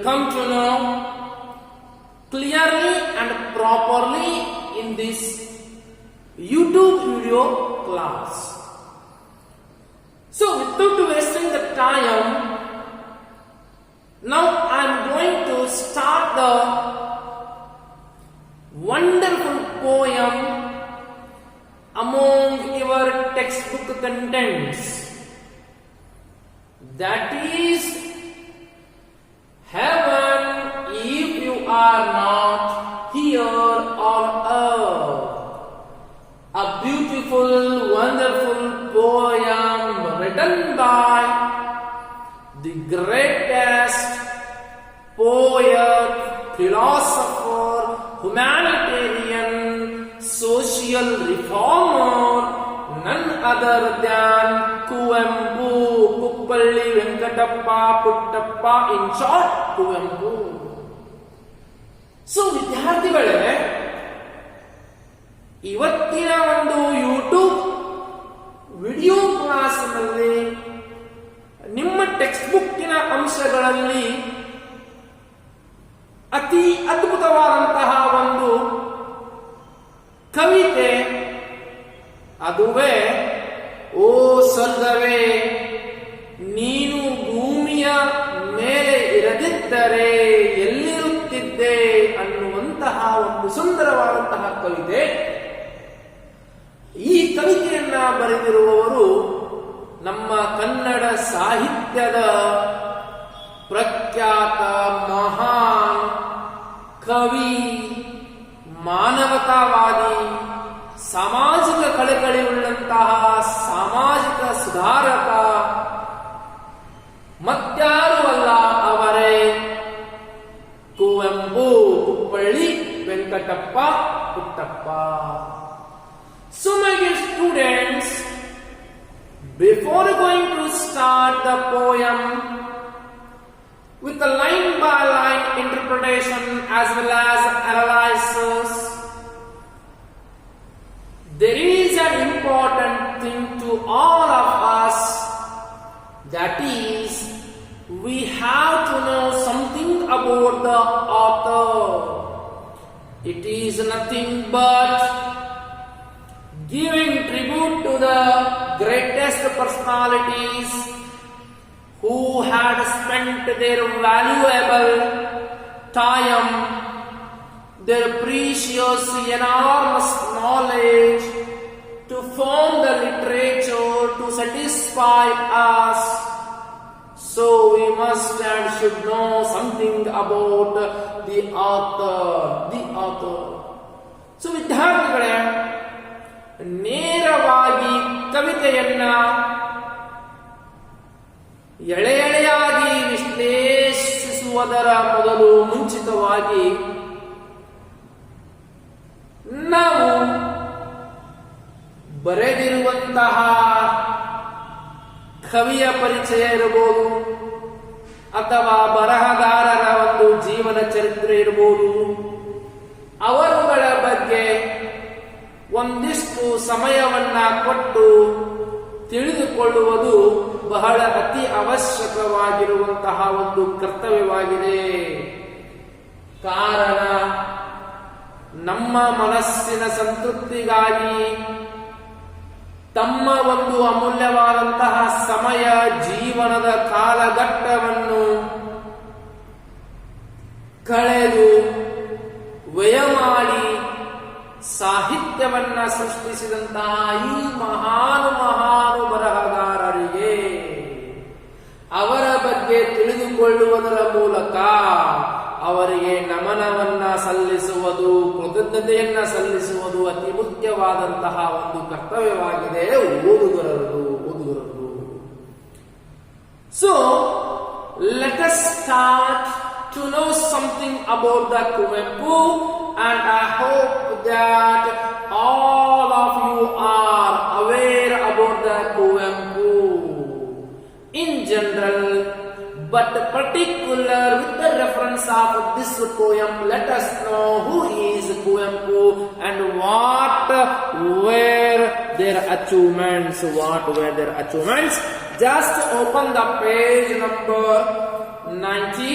come to know clearly and properly in this YouTube video class. So without wasting the time, now I am going to start the wonderful poem among your textbook contents, that is, heaven if you are not here on earth. A beautiful, wonderful poem written by the greatest poet, philosopher, humanitarian, social reformer, none other than Kuvempu, Kuppalli Venkatappa Puttappa, in short, Kuvempu. So, ವಿದ್ಯಾರ್ಥಿಗಳೇ, ಇವತ್ತಿನ ಒಂದು YouTube video ಕ್ಲಾಸ್ನಲ್ಲಿ ನಿಮ್ಮ text ಬುಕ್ಕಿನ ಅಂಶಗಳಲ್ಲಿ ಅತಿ ಅದ್ಭುತವಾದಂತಹ ಒಂದು ಕವಿತೆ, ಅದುವೇ ಓ ಸ್ವರ್ಗವೇ ನೀನು ಭೂಮಿಯ ಮೇಲೆ ಇರದಿದ್ದರೆ ಎಲ್ಲಿರುತ್ತಿದ್ದೆ ಅನ್ನುವಂತಹ ಒಂದು ಸುಂದರವಾದಂತಹ ಕವಿತೆ. ಈ ಕವಿತೆಯನ್ನ ಬರೆದಿರುವವರು ನಮ್ಮ ಕನ್ನಡ ಸಾಹಿತ್ಯದ ಪ್ರಖ್ಯಾತ ಮಹಾನ್ ಕವಿ, ಮಾನವತಾವಾದಿ, ಸಾಮಾಜಿಕ ಕಳಕಳಿಯುಳ್ಳಂತಹ ಸಾಮಾಜಿಕ ಸುಧಾರಕ, ಮತ್ಯಾರೂ ಅಲ್ಲ, ಅವರೇ Kuvempu, Kuppalli Venkatappa Puttappa. So my dear students, before going to start the poem with a line by line interpretation as well as analysis, there is an important thing to all of us, that is, we have to know something about the author. It is nothing but giving tribute to the greatest personalities who had spent their valuable time, their precious, enormous knowledge to form the literature to satisfy us. So we must and should know something about the author. So ವಿದ್ಯಾರ್ಥಿಗಳೇ, ನೇರವಾಗಿ ಕವಿತೆಯನ್ನ ಎಳೆಯಾಗಿ ವಿಶ್ಲೇಷಿಸುವುದರ ಮೊದಲು ಮುಂಚಿತವಾಗಿ ನಾವು ಬರೆದಿರುವಂತಹ ಕವಿಯ ಪರಿಚಯ ಇರಬಹುದು, ಅಥವಾ ಬರಹಗಾರರ ಒಂದು ಜೀವನ ಚರಿತ್ರೆ ಇರಬಹುದು, ಅವರುಗಳ ಬಗ್ಗೆ ಒಂದಿಷ್ಟು ಸಮಯವನ್ನ ಕೊಟ್ಟು ತಿಳಿದುಕೊಳ್ಳುವುದು ಬಹಳ ಅತಿ ಅವಶ್ಯಕವಾಗಿರುವಂತಹ ಒಂದು ಕರ್ತವ್ಯವಾಗಿದೆ. ಕಾರಣ, ನಮ್ಮ ಮನಸ್ಸಿನ ಸಂತೃಪ್ತಿಗಾಗಿ ತಮ್ಮ ಒಂದು ಅಮೂಲ್ಯವಾದಂತಹ ಸಮಯ, ಜೀವನದ ಕಾಲಘಟ್ಟವನ್ನು ಕಳೆದು ವ್ಯಯ ಮಾಡಿ ಸಾಹಿತ್ಯವನ್ನ ಸೃಷ್ಟಿಸಿದಂತಹ ಈ ಮಹಾನು ಬರಹಗಾರರಿಗೆ ಅವರ ಬಗ್ಗೆ ತಿಳಿದುಕೊಳ್ಳುವುದರ ಮೂಲಕ ಅವರಿಗೆ ನಮನವನ್ನ ಸಲ್ಲಿಸುವುದು, ಕೃತಜ್ಞತೆಯನ್ನ ಸಲ್ಲಿಸುವುದು ಅತಿ ಮುಖ್ಯವಾದಂತಹ ಒಂದು ಕರ್ತವ್ಯವಾಗಿದೆ ಓದುಗರದು. So, let us start to know something about the Kuvempu, and I hope that all of you are aware about the Kuvempu in general, but particular with the reference of this poem, let us know who is Kuvempu and what were their achievements. Just open the page number 90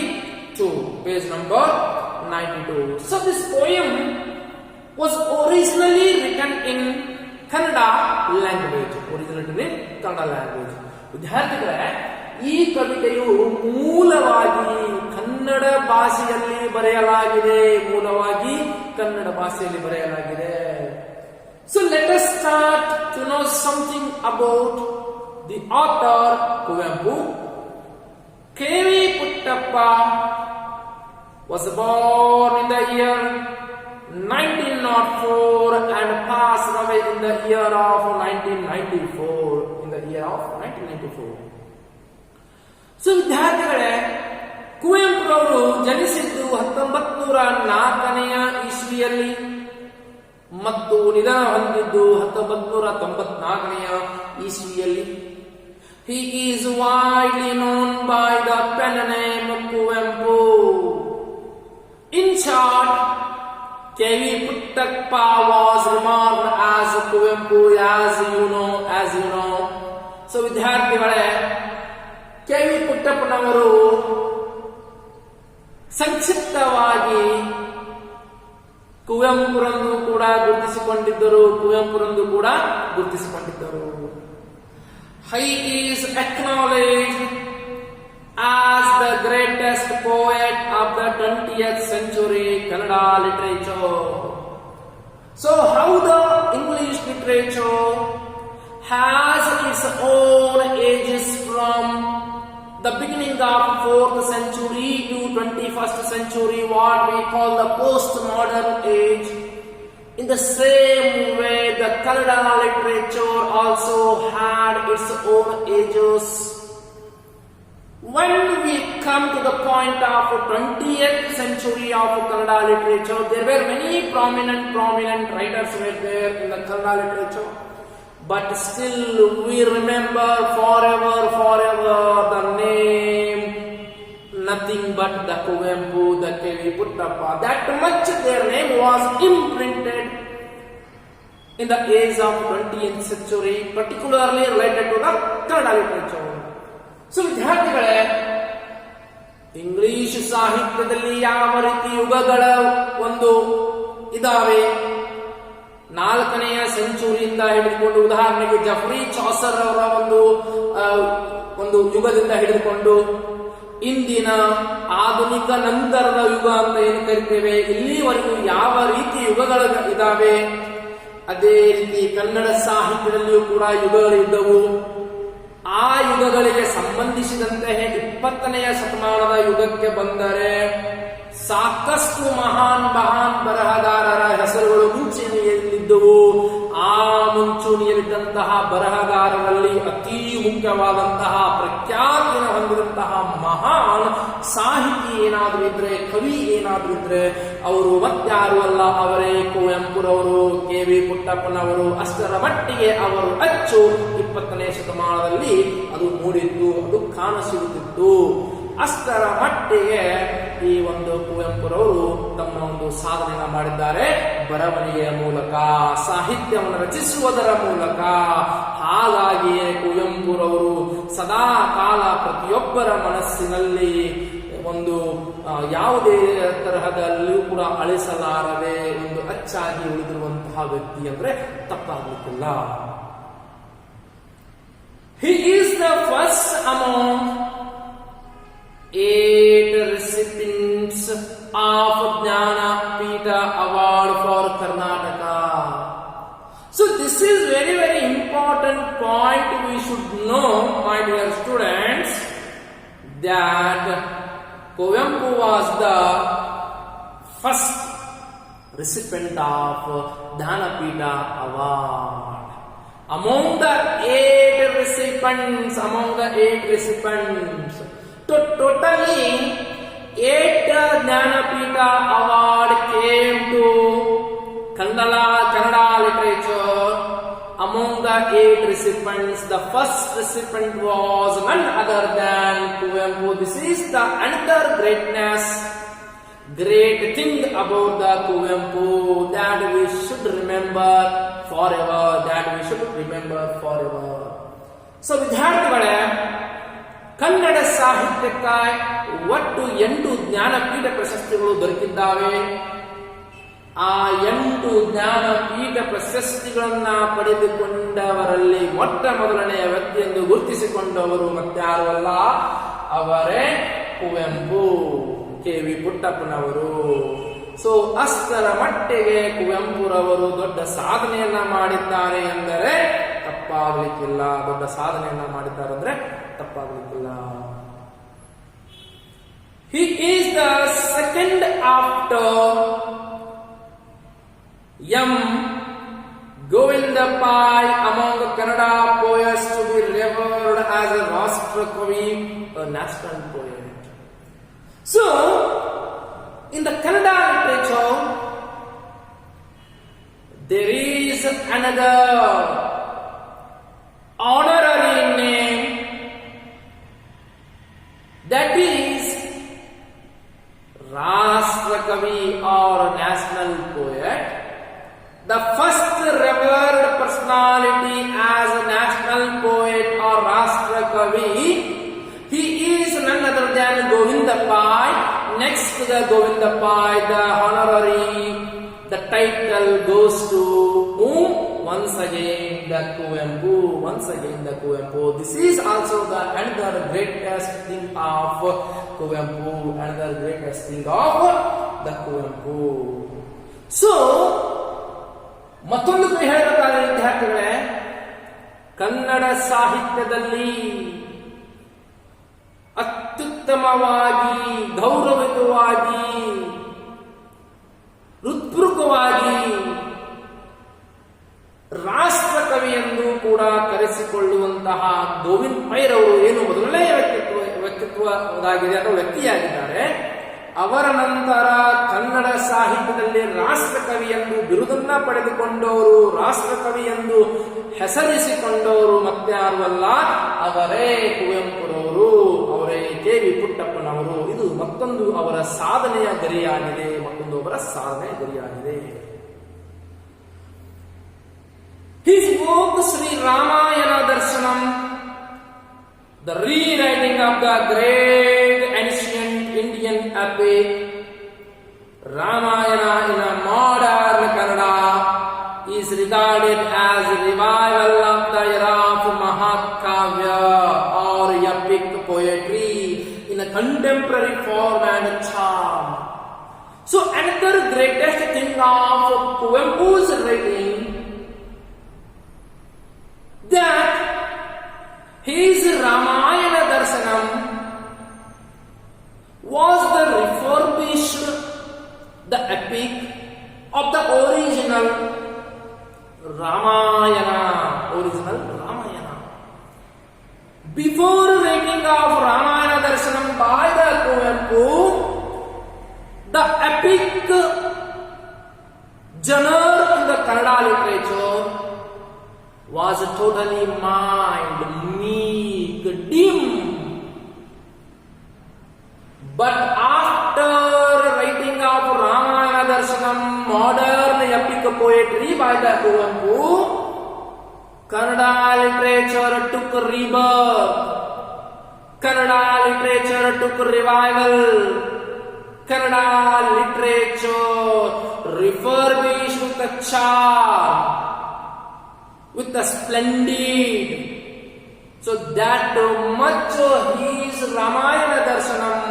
92, page number 92. So this poem was originally written in Kannada language. ವಿದ್ಯಾರ್ಥಿಗಳೇ, ಈ ಕವಿತೆಯು ಮೂಲವಾಗಿ ಕನ್ನಡ ಭಾಷೆಯಲ್ಲಿ ಬರೆಯಲಾಗಿದೆ. So let us start to know something about the author Kuvempu. K.V. Puttappa was born in the year 1904 and passed away in the year of 1994. So ವಿದ್ಯಾರ್ಥಿಗಳೇ, ಕುವೆಂಪುರವರು ಜನಿಸಿದ್ದು 1904ನೇ ಇಸ್ವಿಯಲ್ಲಿ ಮತ್ತು ನಿಧನ ಹೊಂದಿದ್ದು 1994ನೇ ಇಸ್ವಿಯಲ್ಲಿ. He is widely known by the pen name Kuvempu. In short, K.V. Puttappa was remarked as Kuvempu, as you know. So ವಿದ್ಯಾರ್ಥಿಗಳೇ, K.V. ಪುಟ್ಟಪ್ಪನವರು ಸಂಕ್ಷಿಪ್ತವಾಗಿ ಕುವೆಂಪುರಂದು ಕೂಡ ಗುರುತಿಸಿಕೊಂಡಿದ್ದರು. He is acknowledged as the greatest poet of the 20th century Kannada literature. So how the English literature has its own ages from the beginning of 4th century to 21st century, what we call the postmodern age. In the same way, the Kannada literature also had its own ages. When we come to the point of 20th century of Kannada literature, there were many prominent writers were there in the Kannada literature. But still we remember forever the name, nothing but the Kuvempu, the K.V. Puttappa. That much their name was imprinted in the age of 20th century, particularly related to the Kannada literature. So ವಿದ್ಯಾರ್ಥಿಗಳೇ, English ಸಾಹಿತ್ಯದಲ್ಲಿ ಯಾವ ರೀತಿ ಯುಗಗಳ ಒಂದು ಇದಾವೆ, 4ನೇ ಸೆಂಚುರಿಯಿಂದ ಹಿಡಿದುಕೊಂಡು, ಉದಾಹರಣೆಗೆ Jafri Chaucer ಅವರ ಒಂದು ಯುಗದಿಂದ ಹಿಡಿದುಕೊಂಡು ಇಂದಿನ ಆಧುನಿಕ ನಂತರದ ಯುಗ ಅಂತ ಏನು ಕರಿತೇವೆ, ಇಲ್ಲಿವರೆಗೂ ಯಾವ ರೀತಿ ಯುಗಗಳು ಇದಾವೆ, ಅದೇ ರೀತಿ ಕನ್ನಡ ಸಾಹಿತ್ಯದಲ್ಲಿಯೂ ಕೂಡ ಯುಗಗಳಿದ್ದವು. ಆ ಯುಗಗಳಿಗೆ ಸಂಬಂಧಿಸಿದಂತೆ 20ನೇ ಶತಮಾನದ ಯುಗಕ್ಕೆ ಬಂದರೆ ಸಾಕಷ್ಟು ಮಹಾನ್ ಬರಹಗಾರರ ಹೆಸರುಗಳು ಮುಂಚೂಣಿಯಲ್ಲಿದ್ದವು. ಆ ಮುಂಚೂಣಿಯಲ್ಲಿದ್ದಂತಹ ಬರಹಗಾರರಲ್ಲಿ ಅತಿ ಮುಖ್ಯವಾದಂತಹ ಪ್ರಖ್ಯಾತಿಯನ್ನು ಹೊಂದಿದಂತಹ ಮಹಾನ್ ಸಾಹಿತಿ ಏನಾದರೂ ಇದ್ರೆ, ಕವಿ ಏನಾದರೂ ಇದ್ರೆ, ಅವರು ಮತ್ಯಾರು ಅಲ್ಲ, ಅವರೇ ಕುವೆಂಪುರವರು, K.V. ಪುಟ್ಟಪ್ಪನವರು. ಅಷ್ಟರ ಮಟ್ಟಿಗೆ ಅವರು ಅಚ್ಚು 20ನೇ ಶತಮಾನದಲ್ಲಿ ಅದು ಮೂಡಿತ್ತು, ಅದು ಕಾಣಸಿಗುತ್ತಿತ್ತು. ಅಷ್ಟರ ಮಟ್ಟಿಗೆ ಈ ಒಂದು ಕುವೆಂಪುರವರು ತಮ್ಮ ಒಂದು ಸಾಧನೆಯನ್ನು ಮಾಡಿದ್ದಾರೆ, ಬರವಣಿಗೆಯ ಮೂಲಕ, ಸಾಹಿತ್ಯವನ್ನು ರಚಿಸುವುದರ ಮೂಲಕ. ಹಾಗಾಗಿಯೇ ಕುವೆಂಪುರವರು ಸದಾ ಕಾಲ ಪ್ರತಿಯೊಬ್ಬರ ಮನಸ್ಸಿನಲ್ಲಿ ಒಂದು ಯಾವುದೇ ತರಹದಲ್ಲಿಯೂ ಕೂಡ ಅಳಿಸಲಾರದೆ ಒಂದು ಅಚ್ಚಾಗಿ ಉಳಿದಿರುವಂತಹ ವ್ಯಕ್ತಿ ಅಂದ್ರೆ ತಪ್ಪಾಗಲಿಕ್ಕಿಲ್ಲ. He is the first among 8 recipients of Jnanapita Award for Karnataka. So this is very important point we should know, my dear students, that Kuvempu was the first recipient of Jnanapita Award. Among the 8 recipients, totally 8 Jnanapita Award came to Kannada literature. Among the 8 recipients, the first recipient was none other than Kuvempu. This is the another great thing about the Kuvempu that we should remember forever. So ವಿದ್ಯಾರ್ಥಿಗಳೇ, ಕನ್ನಡ ಸಾಹಿತ್ಯಕ್ಕಾಗಿ ಒಟ್ಟು 8 ಜ್ಞಾನಪೀಠ ಪ್ರಶಸ್ತಿಗಳು ದೊರಕಿದ್ದಾವೆ. ಆ 8 ಜ್ಞಾನಪೀಠ ಪ್ರಶಸ್ತಿಗಳನ್ನ ಪಡೆದುಕೊಂಡವರಲ್ಲಿ ಮೊಟ್ಟ ಮೊದಲನೆಯ ವ್ಯಕ್ತಿ ಎಂದು ಗುರುತಿಸಿಕೊಂಡವರು ಮತ್ತಾರು ಅಲ್ಲ, ಅವರೇ ಕುವೆಂಪು, ಕೆ.ವಿ. ಪುಟ್ಟಪ್ಪನವರು. ಸೊ ಅಷ್ಟರ ಮಟ್ಟಿಗೆ ಕುವೆಂಪುರವರು ದೊಡ್ಡ ಸಾಧನೆಯನ್ನ ಮಾಡಿದ್ದಾರೆ ಎಂದರೆ ತಪ್ಪಾಗಲಿಕ್ಕಿಲ್ಲ. ದೊಡ್ಡ ಸಾಧನೆಯನ್ನ ಮಾಡಿದ್ದಾರೆ ಅಂದ್ರೆ ತಪ್ಪಾಗಲಿಕ್ಕಿಲ್ಲ. He is the second after M. Govinda Pai among the Kannada poets to be revered as a Rashtra Kavi, a national poet. So, in the Kannada literature, there is another honorary name, that is Rashtra Kavi or national poet. The first revered personality as a national poet or Rashtra Kavi, he is none other than Govinda Pai. Next to the Govinda Pai, the honorary, the title goes to whom? Once again the Kuvempu. Once again the Kuvempu. This is also the another greatest thing of Kuvempu. Another greatest thing of the Kuvempu. So, ಮತ್ತೊಂದು ಹೇಳಬೇಕಾದ ವಿದ್ಯಾರ್ಥಿಗಳೇ, ಕನ್ನಡ ಸಾಹಿತ್ಯದಲ್ಲಿ ಅತ್ಯುತ್ತಮವಾಗಿ, ಗೌರವಿತವಾಗಿ, ಹೃತ್ಪೂರ್ವಕವಾಗಿ ರಾಷ್ಟ್ರಕವಿ ಎಂದು ಕೂಡ ಕರೆಸಿಕೊಳ್ಳುವಂತಹ ಗೋವಿಂದ ಪೈರವರು ಏನು ಮೊದಲನೆಯ ವ್ಯಕ್ತಿತ್ವದಾಗಿದೆ ಅಥವಾ ವ್ಯಕ್ತಿಯಾಗಿದ್ದಾರೆ. ಅವರ ನಂತರ ಕನ್ನಡ ಸಾಹಿತ್ಯದಲ್ಲಿ ರಾಷ್ಟ್ರಕವಿ ಎಂದು ಬಿರುದನ್ನ ಪಡೆದುಕೊಂಡವರು, ರಾಷ್ಟ್ರಕವಿ ಎಂದು ಹೆಸರಿಸಿಕೊಂಡವರು ಮತ್ತಾರು ಅಲ್ಲ, ಅವರೇ ಕುವೆಂಪುರವರು, ಅವರೇ ಕೆ.ವಿ. ಪುಟ್ಟಪ್ಪನವರು. ಇದು ಮತ್ತೊಂದು ಅವರ ಸಾಧನೆಯ ಗರಿಯಾಗಿದೆ, ಮತ್ತೊಂದು ಅವರ ಸಾಧನೆಯ ಗರಿಯಾಗಿದೆ. His book Sri Ramayana Darshanam, the rewriting of the great ancient Indian epic Ramayana in a modern Kannada, is regarded as a revival of the era of Mahakavya or epic poetry in a contemporary form and charm. So another greatest thing of Kuvempu's writing, that his Ramayana Darshanam was the refurbished, the epic of the original Ramayana. Before writing of Ramayana Darshanam by the Kuvempu, the epic genre in the Kannada literature was totally mild, meek, dim. But after writing of Ramayana Darshanam, modern epic poetry by the Kuvempu, Kannada literature took rebirth, Kannada literature took revival, Kannada literature refurbished with the charm, with the splendid. So that much his Ramayana Darshanam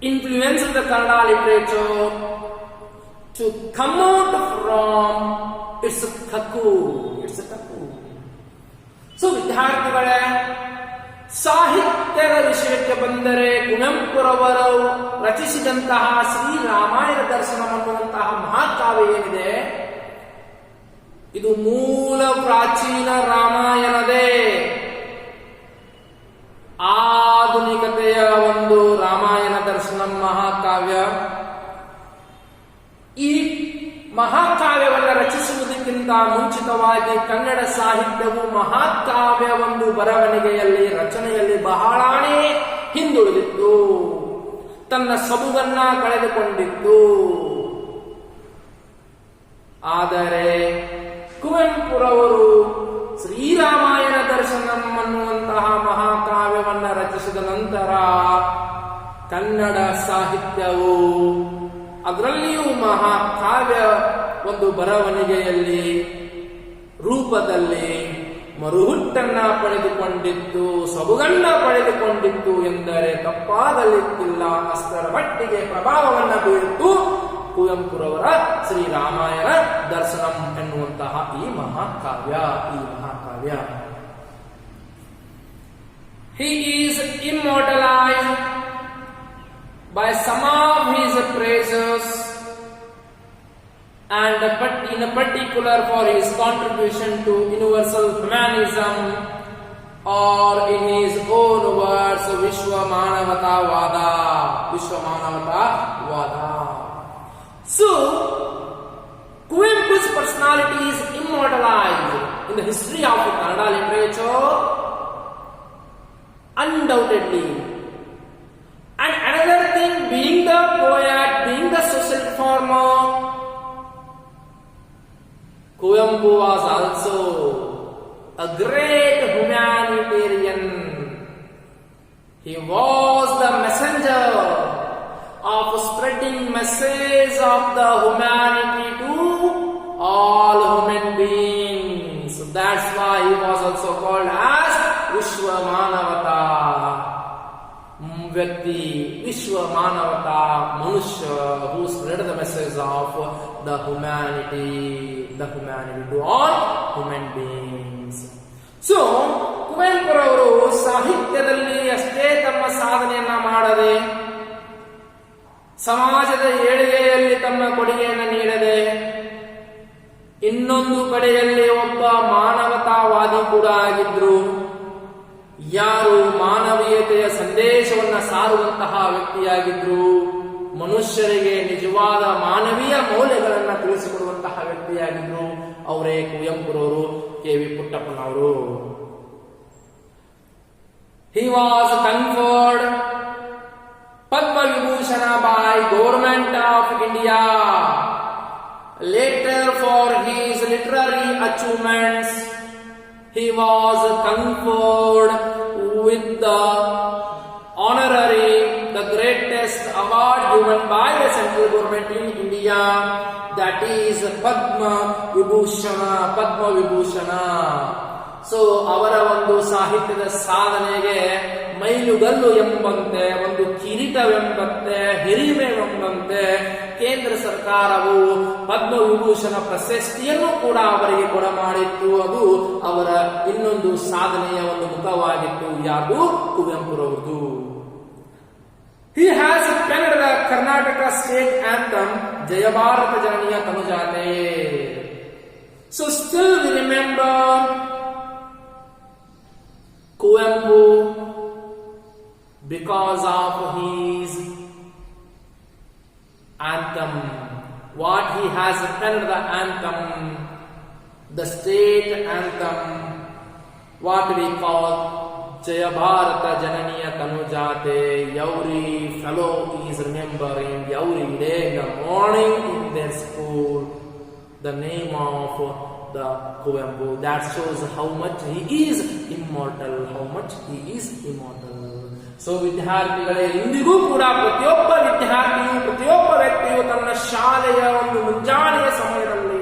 influenced the Kannada literature to come out from its cocoon. So ವಿದ್ಯಾರ್ಥಿಗಳೇ, ಸಾಹಿತ್ಯದ ವಿಷಯಕ್ಕೆ ಬಂದರೆ ಕುವೆಂಪುರವರು ರಚಿಸಿದಂತಹ ಶ್ರೀ ರಾಮಾಯಣ ದರ್ಶನ ಅನ್ನುವಂತಹ ಮಹಾಕಾವ್ಯ ಏನಿದೆ, ಇದು ಮೂಲ ಪ್ರಾಚೀನ ರಾಮಾಯಣದೇ ಆಧುನಿಕತೆಯ ಒಂದು ರಾಮಾಯಣ ದರ್ಶನ ಮಹಾಕಾವ್ಯ. ಈ ಮಹಾಕಾವ್ಯವನ್ನು ರಚಿಸುವುದಕ್ಕಿಂತ ಮುಂಚಿತವಾಗಿ ಕನ್ನಡ ಸಾಹಿತ್ಯವು ಮಹಾಕಾವ್ಯ ಒಂದು ಬರವಣಿಗೆಯಲ್ಲಿ, ರಚನೆಯಲ್ಲಿ ಬಹಳಾನೇ ಹಿಂದುಳಿದಿತ್ತು, ತನ್ನ ಸೊಬಗನ್ನ ಕಳೆದುಕೊಂಡಿತ್ತು. ಆದರೆ ಕುವೆಂಪುರವರು ಶ್ರೀರಾಮಾಯಣ ದರ್ಶನಂ ಅನ್ನುವಂತಹ ಎನ್ನುವಂತಹ ಮಹಾಕಾವ್ಯವನ್ನು ರಚಿಸಿದ ನಂತರ ಕನ್ನಡ ಸಾಹಿತ್ಯವು ಅದರಲ್ಲಿಯೂ ಮಹಾಕಾವ್ಯ ಒಂದು ಬರವಣಿಗೆಯಲ್ಲಿ ರೂಪದಲ್ಲಿ ಮರುಹುಟ್ಟನ್ನ ಪಡೆದುಕೊಂಡಿತ್ತು, ಸೊಬಗನ್ನ ಪಡೆದುಕೊಂಡಿತ್ತು ಎಂದರೆ ತಪ್ಪಾಗಲಿಕ್ಕಿಲ್ಲ. ಅಷ್ಟರ ಮಟ್ಟಿಗೆ ಪ್ರಭಾವವನ್ನು ಬೀರಿತು ಕುವೆಂಪುರವರ ಶ್ರೀರಾಮಾಯಣ ದರ್ಶನಂ ಎನ್ನುವಂತಹ ಈ ಮಹಾಕಾವ್ಯ. He is immortalized by some of his praises and in particular for his contribution to universal humanism, or in his own words Vishwamanavata Vada. So Kuvempu's personality is immortalized in the history of Kannada literature undoubtedly. And another thing, being the poet, being the social reformer, Kuvempu was also a great humanitarian. He was the messenger of spreading message of the humanity to all human beings. That's why he was also called as Vishwamanavata. Vyakti, Vishwamanavata, Manusha, who spread the message of the humanity to all human beings. So, ಕುವೆಂಪುರವರು ಸಾಹಿತ್ಯದಲ್ಲಿ ಅಷ್ಟೇ ತಮ್ಮ ಸಾಧನೆಯನ್ನ ಮಾಡದೆ, ಸಮಾಜದ ಏಳಿಗೆಯಲ್ಲಿ ತಮ್ಮ ಕೊಡುಗೆಯನ್ನು ನೀಡದೆ, ಇನ್ನೊಂದು ಕಡೆಯಲ್ಲಿ ಒಬ್ಬ ಮಾನವತಾವಾದಿ ಕೂಡ ಆಗಿದ್ರು. ಯಾರು ಮಾನವೀಯತೆಯ ಸಂದೇಶವನ್ನ ಸಾರುವಂತಹ ವ್ಯಕ್ತಿಯಾಗಿದ್ರು, ಮನುಷ್ಯರಿಗೆ ನಿಜವಾದ ಮಾನವೀಯ ಮೌಲ್ಯಗಳನ್ನು ತಿಳಿಸಿಕೊಡುವಂತಹ ವ್ಯಕ್ತಿಯಾಗಿದ್ರು. ಅವರೇ ಕುವೆಂಪುರವರು, KV. ಪುಟ್ಟಪ್ಪನವರು. He was conferred Padma Vibhushana by Government of India. Later, for his literary achievements, he was conferred with the honorary, the greatest award given by the central government in India, that is Padma Vibhushana. So ಅವರ ಒಂದು ಸಾಹಿತ್ಯದ ಸಾಧನೆಗೆ ಮೈಲುಗಲ್ಲು ಎಂಬಂತೆ, ಒಂದು ಕಿರೀಟವೆಂಬಂತೆ, ಹಿರಿಮೆವೆಂಬಂತೆ ಕೇಂದ್ರ ಸರ್ಕಾರವು ಪದ್ಮವಿಭೂಷಣ ಪ್ರಶಸ್ತಿಯನ್ನು ಕೂಡ ಅವರಿಗೆ ಕೊಡಮಾಡಿತ್ತು. ಅದು ಅವರ ಇನ್ನೊಂದು ಸಾಧನೆಯ ಒಂದು ಮುಖವಾಗಿತ್ತು. ಯಾರು? ಕುವೆಂಪುರವರದು. He has penned the Karnataka state anthem Jaya Bharata Jananiya Tanujate. So still we remember Kuvempu because of his anthem. What he has penned the anthem, the state anthem, what we call Jaya Bharata Jananiya Tanujate. Every fellow is remembering every day in the morning in their school the name of the Kuvempu. That shows how much he is immortal. So ವಿದ್ಯಾರ್ಥಿಗಳೇ, ಇಂದಿಗೂ ಕೂಡ ಪ್ರತಿಯೊಬ್ಬ ವಿದ್ಯಾರ್ಥಿಯು, ಪ್ರತಿಯೊಬ್ಬ ವ್ಯಕ್ತಿಯು ತನ್ನ ಶಾಲೆಯ ಒಂದು ಮುಂಜಾನೆಯ ಸಮಯದಲ್ಲಿ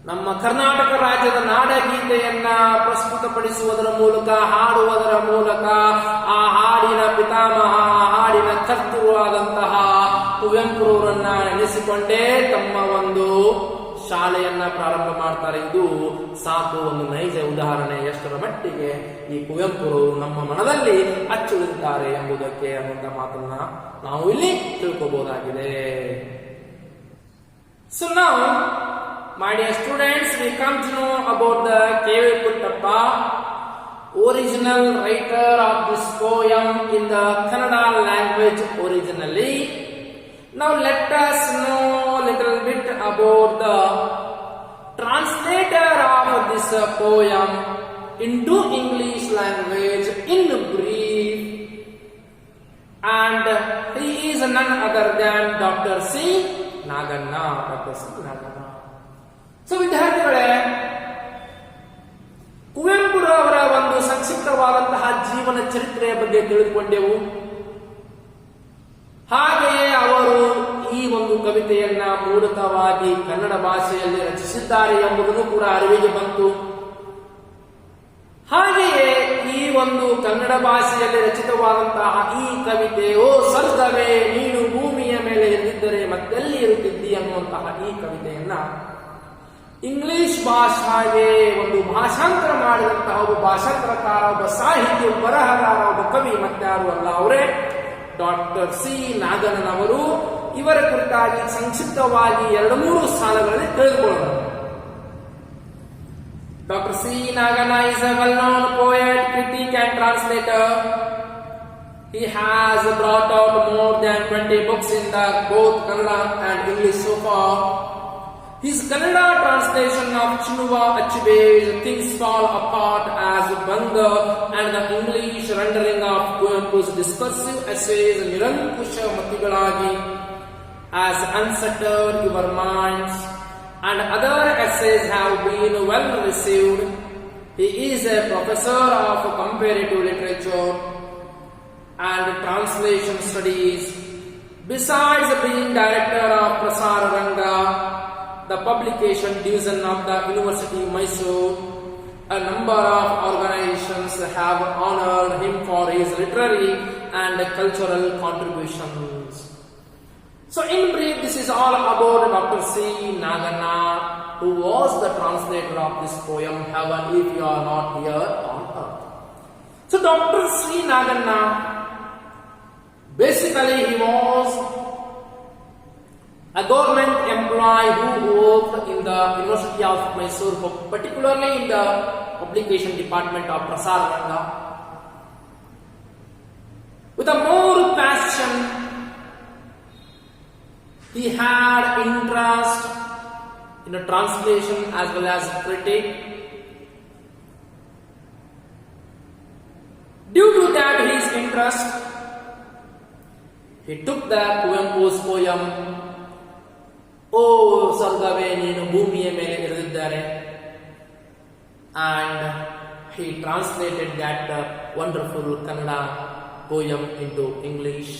ನಮ್ಮ ಕರ್ನಾಟಕ ರಾಜ್ಯದ ನಾಡಗೀತೆಯನ್ನ ಪ್ರಸ್ತುತಪಡಿಸುವುದರ ಮೂಲಕ, ಹಾಡುವುದರ ಮೂಲಕ, ಆ ಹಾಡಿನ ಪಿತಾಮಹ, ಆ ಹಾಡಿನ ಕರ್ತೃವಾದಂತಹ ಕುವೆಂಪುರವರನ್ನ ನೆನೆಸಿಕೊಂಡೇ ತಮ್ಮ ಒಂದು ಶಾಲೆಯನ್ನ ಪ್ರಾರಂಭ ಮಾಡ್ತಾರೆ. ಇದು ಸಾಕು ಒಂದು ನೈಜ ಉದಾಹರಣೆ ಎಷ್ಟರ ಮಟ್ಟಿಗೆ ಈ ಕುವೆಂಪುರವರು ನಮ್ಮ ಮನದಲ್ಲಿ ಅಚ್ಚುಳಿದಿದ್ದಾರೆ ಎಂಬುದಕ್ಕೆ ಅನ್ನುವಂಥ ಮಾತನ್ನ ನಾವು ಇಲ್ಲಿ ತಿಳ್ಕೋಬಹುದಾಗಿದೆ. ಸೊ ನಾವು my dear students, we come to know about the K.V. Puttappa, original writer of this poem in the Kannada language originally. Now let us know a little bit about the translator of this poem into English language in brief, and he is none other than Dr. C. Naganna. So ವಿದ್ಯಾರ್ಥಿಗಳೇ, ಕುವೆಂಪುರವರ ಚರಿತ್ರೆಯ ಬಗ್ಗೆ ತಿಳಿದುಕೊಂಡೆವು. ಹಾಗೆಯೇ ಅವರು ಈ ಒಂದು ಕವಿತೆಯನ್ನ ಮೂಲತಃವಾಗಿ ಕನ್ನಡ ಭಾಷೆಯಲ್ಲಿ ರಚಿಸಿದ್ದಾರೆ ಎಂಬುದನ್ನು ಕೂಡ ಅರಿವಿಗೆ ಬಂತು. ಹಾಗೆಯೇ ಈ ಒಂದು ಕನ್ನಡ ಭಾಷೆಯಲ್ಲಿ ರಚಿತವಾದಂತಹ ಈ ಕವಿತೆ ಓ ಸ್ವರ್ಗವೇ ನೀನು ಭೂಮಿಯ ಮೇಲೆ ಇರದಿದ್ದರೆ ಮತ್ತೆಲ್ಲಿ ಇರುತ್ತಿದ್ದಿ ಅನ್ನುವಂತಹ ಈ ಕವಿತೆಯನ್ನ ಇಂಗ್ಲಿಷ್ ಭಾಷೆಗೆ ಒಂದು ಭಾಷಾಂತರ ಮಾಡಿದಂತಹ ಒಬ್ಬ ಭಾಷಾಂತರಕಾರ, ಒಬ್ಬ ಸಾಹಿತಿ, ಒಬ್ಬ ಬರಹಗಾರ, ಒಬ್ಬ ಕವಿ ಮತ್ತಾರು ಅಲ್ಲ, ಅವರೇ ಡಾಕ್ಟರ್ ಸಿ ನಾಗನನ್ ಅವರು. ಇವರ ಕುರಿತಾಗಿ ಸಂಕ್ಷಿಪ್ತವಾಗಿ 2-3 ಸ್ಥಾನಗಳಲ್ಲಿ ತಿಳಿದುಕೊಳ್ಳೋಣ. Dr. C. Nagana is a well-known poet, critic and translator. He has brought out more than 20 books in both Kannada and English so far. His Kannada translation of Chinnuva Achebe, Things Fall Apart as Banga, and the English rendering of Kuvenpu's discursive essays Nirankusha Matigalagi as Unsettled Your Minds, and other essays have been well received. He is a professor of comparative literature and translation studies. Besides being director of Prasararanga, the publication division of the University of Mysore, a number of organizations have honored him for his literary and cultural contributions. So in brief, this is all about Dr. C. Nagana, who was the translator of this poem, Heaven If You Are Not Here on Earth. So Dr. C. Nagana, basically he was a government employee who worked in the University of Mysore, particularly in the publication department of Prasararanga. With a more passion, he had interest in a translation as well as critic. Due to that his interest, he took the Kuvenpu's poem O Sargave Neenu Bhumiya Mele Iradiddare, and he translated that wonderful Kannada poem into English.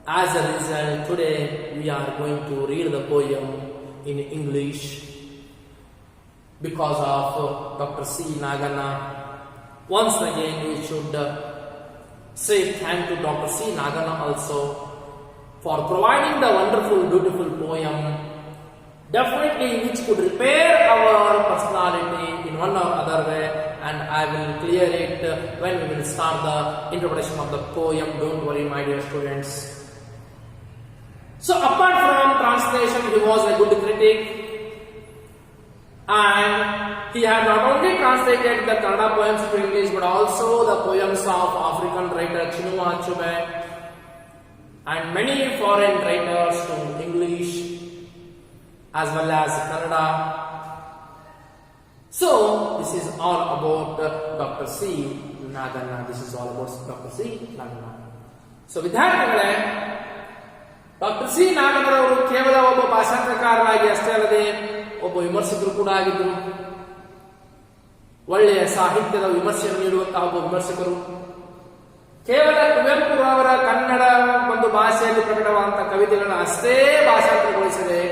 As a result, today we are going to read the poem in English because of Dr. C. Nagana. Once again, we should say thank to Dr. C. Nagana also for providing the wonderful, beautiful poem, definitely which could repair our personality in one or other way, and I will clear it when we will start the introduction of the poem. Don't worry, my dear students. So apart from translation, he was a good critic, and he had not only translated the Kannada poems to English but also the poems of African writer Chinua Achebe and many foreign writers to English as well as Kannada. So this is all about Dr. C. Nagana. This is all about Dr. C. Nagana. So ವಿದ್ಯಾರ್ಥಿಗಳೇ, doctor C ನಾಗನರವರು ಕೇವಲ ಒಬ್ಬ ಭಾಷಾಂತರಕಾರರಾಗಿ ಅಷ್ಟೇ ಅಲ್ಲದೆ ಒಬ್ಬ ವಿಮರ್ಶಕರು ಕೂಡ ಆಗಿದ್ದರು. ಒಳ್ಳೆಯ ಸಾಹಿತ್ಯದ ವಿಮರ್ಶೆಯನ್ನು ನೀಡುವಂತಹ ಒಬ್ಬ ವಿಮರ್ಶಕರು. ಕೇವಲ ಕುವೆಂಪುರವರ ಕನ್ನಡ ಒಂದು ಭಾಷೆಯಲ್ಲಿ ಪ್ರಕಟವಾದಂತಹ ಕವಿತೆಗಳನ್ನು ಅಷ್ಟೇ ಭಾಷಾಂತರಗೊಳಿಸದೆ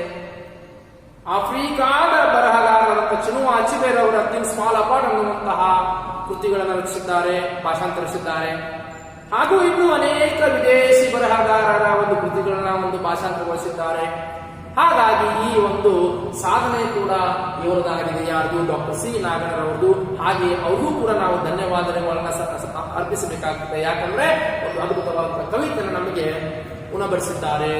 ಆಫ್ರಿಕಾದ ಬರಹಗಾರರಾದ ಚಿನುವಾ ಅಚಿಬೆರವರ ಥಿಂಗ್ಸ್ ಫಾಲ್ ಅಪಾರ್ಟ್ ಅನ್ನುವಂತಹ ಕೃತಿಗಳನ್ನು ರಚಿಸಿದ್ದಾರೆ, ಭಾಷಾಂತರಿಸಿದ್ದಾರೆ. ಹಾಗೂ ಇನ್ನೂ ಅನೇಕ ವಿದೇಶಿ ಬರಹಗಾರರ ಒಂದು ಕೃತಿಗಳನ್ನ ಒಂದು ಭಾಷಾಂತರಗೊಳಿಸಿದ್ದಾರೆ. ಹಾಗಾಗಿ ಈ ಒಂದು ಸಾಧನೆ ಕೂಡ ಇವರದಾಗಿದೆ. ಯಾರ್ದು? ಡಾಕ್ಟರ್ ಸಿ ನಾಗನರವರದು. ಹಾಗೆ ಅವ್ರಿಗೂ ಕೂಡ ನಾವು ಧನ್ಯವಾದಗಳನ್ನು ಅರ್ಪಿಸಬೇಕಾಗ್ತದೆ. ಯಾಕಂದ್ರೆ ಒಂದು ಅದ್ಭುತವಾದ ಕವಿತೆಯನ್ನು ನಮಗೆ ಉಣಬಡಿಸಿದ್ದಾರೆ.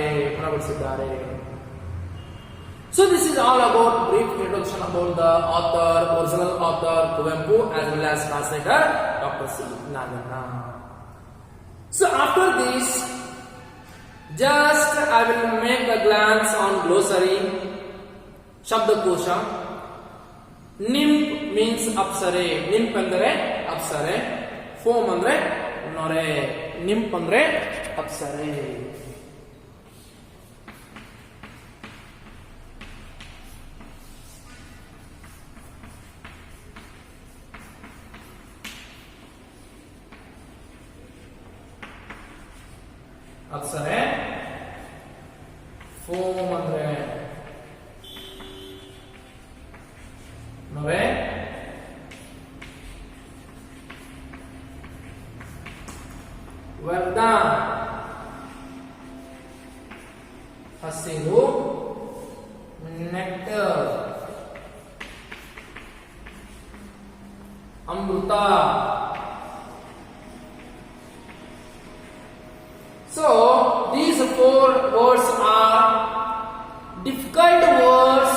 So this is all about brief introduction about the author, original author Kuvempu as well as translator Dr. C. Nagana. So after this, just I will make a glance on glossary. Shabdakosha. Nymph means apsare. Nymph andre apsare. Foam andre nore. Nymph andre apsare. ನೊರೆ, ವರ್ದಾನ್ ಹಸಿರು, nectar ಅಮೃತ. So these four words are difficult words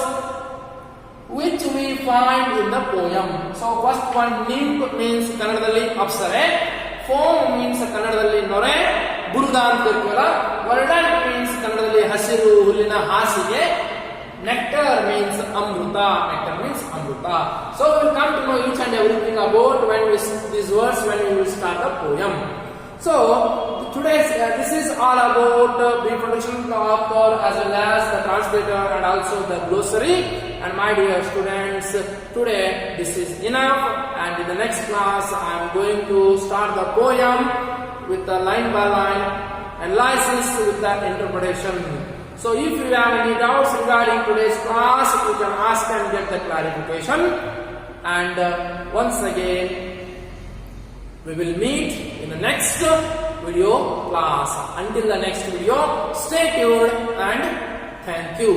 which we find in the poem. So first one, nimb means ಕನ್ನಡದಲ್ಲಿ ಅಪ್ಸರೆ, foam means ಕನ್ನಡದಲ್ಲಿ ನೊರೆ, ಬುರುದ ಅಂತ ಕರೀತೀವಲ್ಲ, ವರ್ಡನ್ means ಕನ್ನಡದಲ್ಲಿ ಹಸಿರು ಹುಲ್ಲಿನ ಹಾಸಿಗೆ, nectar means amruta, nectar means amruta. So we will come to know each and everything about these words when we will start the poem. So today's this is all about the introduction to the author as well as the translator and also the glossary. And my dear students, today this is enough, and in the next class I am going to start the poem with the line by line and license with the interpretation. So if you have any doubts regarding today's class, you can ask and get the clarification. And once again, we will meet in the next video class. Until the next video, stay tuned and thank you.